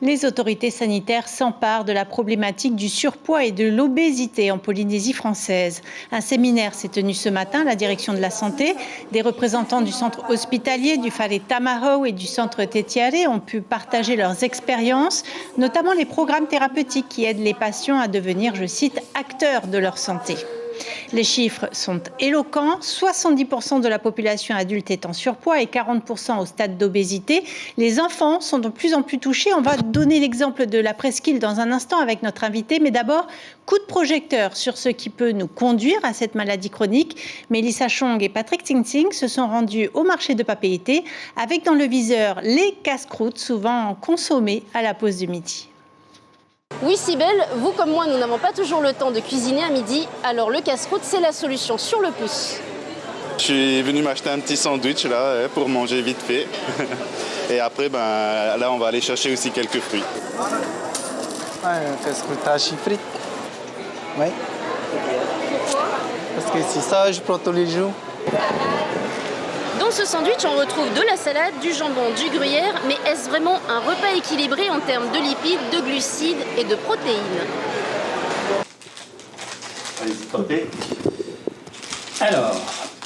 Les autorités sanitaires s'emparent de la problématique du surpoids et de l'obésité en Polynésie française. Un séminaire s'est tenu ce matin à la direction de la santé. Des représentants du centre hospitalier du Whare Tamahau et du centre Tetiare ont pu partager leurs expériences, notamment les programmes thérapeutiques qui aident les patients à devenir, je cite, acteurs de leur santé. Les chiffres sont éloquents, 70% de la population adulte est en surpoids et 40% au stade d'obésité. Les enfants sont de plus en plus touchés. On va donner l'exemple de la presqu'île dans un instant avec notre invité, mais d'abord, coup de projecteur sur ce qui peut nous conduire à cette maladie chronique. Mélissa Chong et Patrick Tsing Tsing se sont rendus au marché de Papeete avec dans le viseur les casse-croûtes souvent consommées à la pause du midi. Oui, Cybèle, vous comme moi, nous n'avons pas toujours le temps de cuisiner à midi, alors le casse-croûte, c'est la solution sur le pouce. Je suis venu m'acheter un petit sandwich là pour manger vite fait. Et après, là, on va aller chercher aussi quelques fruits. Ouais, un casse-croûte à frites. Oui. Parce que c'est ça, je prends tous les jours. Dans ce sandwich, on retrouve de la salade, du jambon, du gruyère, mais est-ce vraiment un repas équilibré en termes de lipides, de glucides et de protéines? Allez-y, tentez. Alors,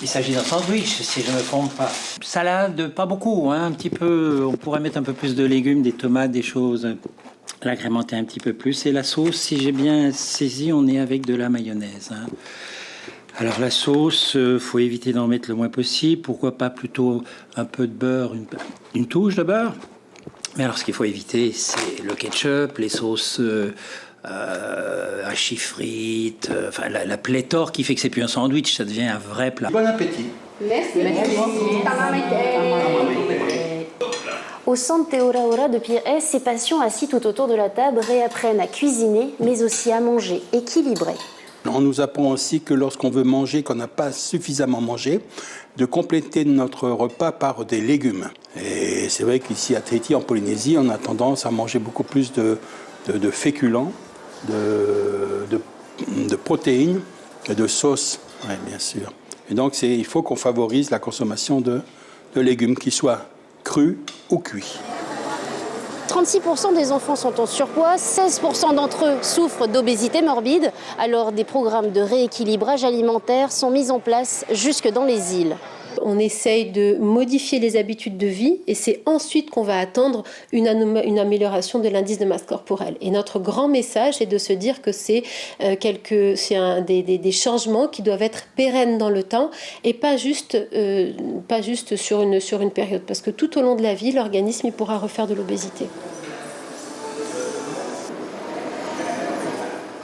il s'agit d'un sandwich, si je ne me trompe pas. Salade, pas beaucoup, hein, un petit peu. On pourrait mettre un peu plus de légumes, des tomates, des choses, l'agrémenter un petit peu plus. Et la sauce, si j'ai bien saisi, on est avec de la mayonnaise. Hein. Alors la sauce, faut éviter d'en mettre le moins possible. Pourquoi pas plutôt un peu de beurre, une touche de beurre. Mais alors ce qu'il faut éviter, c'est le ketchup, les sauces hachis frites, enfin la pléthore qui fait que c'est plus un sandwich, ça devient un vrai plat. Bon appétit. Merci. Au centre Te Ora Ora de Pires, ces patients assis tout autour de la table réapprennent à cuisiner, mais aussi à manger équilibré. On nous apprend aussi que lorsqu'on veut manger, qu'on n'a pas suffisamment mangé, de compléter notre repas par des légumes. Et c'est vrai qu'ici à Tahiti, en Polynésie, on a tendance à manger beaucoup plus de féculents, de protéines et de sauces, ouais, bien sûr. Et donc il faut qu'on favorise la consommation de légumes, qu'ils soient crus ou cuits. 36% des enfants sont en surpoids, 16% d'entre eux souffrent d'obésité morbide. Alors des programmes de rééquilibrage alimentaire sont mis en place jusque dans les îles. On essaye de modifier les habitudes de vie et c'est ensuite qu'on va attendre une amélioration de l'indice de masse corporelle. Et notre grand message est de se dire que c'est des changements qui doivent être pérennes dans le temps et pas juste sur une période. Parce que tout au long de la vie, l'organisme il pourra refaire de l'obésité.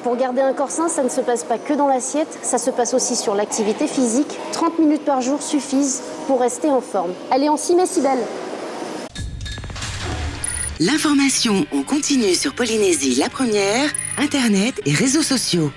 Pour garder un corps sain, ça ne se passe pas que dans l'assiette, ça se passe aussi sur l'activité physique. 30 minutes par jour suffisent pour rester en forme. Allez, on s'y met, Cybèle. L'information, on continue sur Polynésie la première, Internet et réseaux sociaux.